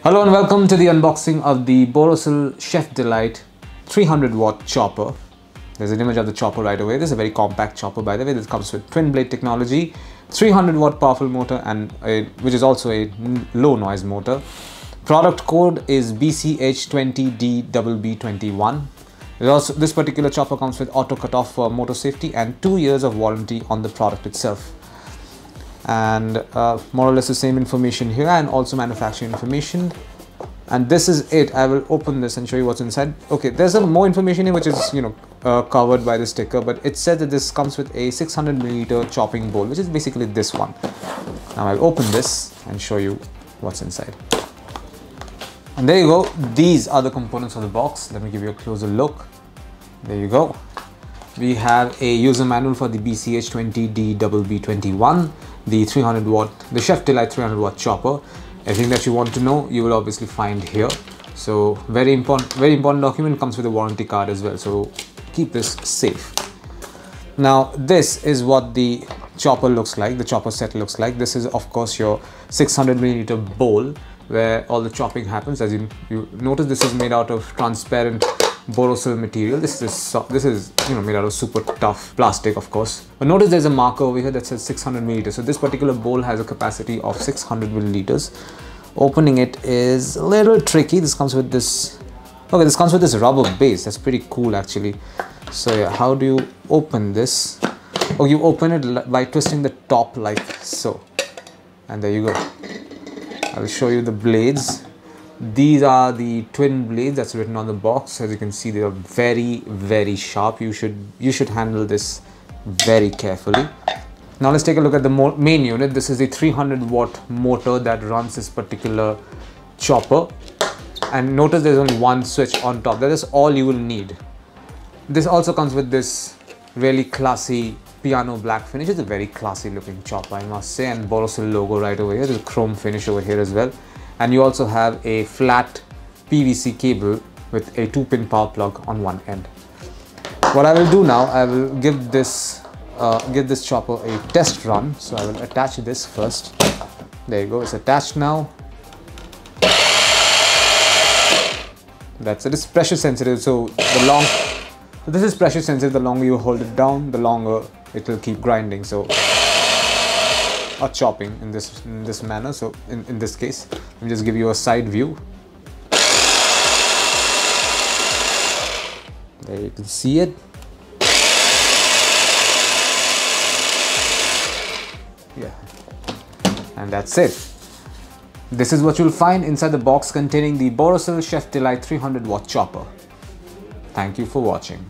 Hello and welcome to the unboxing of the Borosil Chefdelite 300W chopper. There's an image of the chopper right away. This is a very compact chopper, by the way. This comes with twin blade technology, 300W powerful motor, and which is also a low noise motor. Product code is BCH20DWB21. This particular chopper comes with auto cutoff for motor safety and 2 years of warranty on the product itself. And more or less the same information here, and also manufacturing information. And this is it. I will open this and show you what's inside. Okay, there's some more information here which is covered by the sticker, but it said that this comes with a 600mm chopping bowl, which is basically this one. Now I'll open this and show you what's inside. And there you go. These are the components of the box. Let me give you a closer look. There you go. We have a user manual for the BCH20DWB21, the Chefdelite 300W chopper. Everything that you want to know, you will obviously find here. So very important document. Comes with a warranty card as well. So keep this safe. Now this is what the chopper looks like. The chopper set looks like. This is of course your 600mm bowl where all the chopping happens. As you notice, this is made out of transparent Borosil material. This is made out of super tough plastic, of course. But notice there's a marker over here that says 600ml. So this particular bowl has a capacity of 600ml. Opening it is a little tricky. This comes with this. Okay, this comes with this rubber base. That's pretty cool, actually. So yeah, how do you open this? Oh, you open it by twisting the top like so, and there you go. I will show you the blades. These are the twin blades that's written on the box. As you can see, they are very sharp. You should handle this very carefully. Now let's take a look at the main unit. This is the 300W motor that runs this particular chopper. And notice there's only one switch on top. That is all you will need. This also comes with this really classy piano black finish. It's a very classy looking chopper, I must say, and Borosil logo right over here. There's a chrome finish over here as well. And you also have a flat PVC cable with a 2-pin power plug on one end. What I will do now, I will give this chopper a test run. So I will attach this first. There you go, it's attached now. That's it. It's pressure sensitive, so this is pressure sensitive. The longer you hold it down, the longer it will keep grinding. So or chopping in this manner. So in this case, let me just give you a side view. There you can see it. Yeah, and that's it. This is what you'll find inside the box containing the Borosil Chefdelite 300W chopper. Thank you for watching.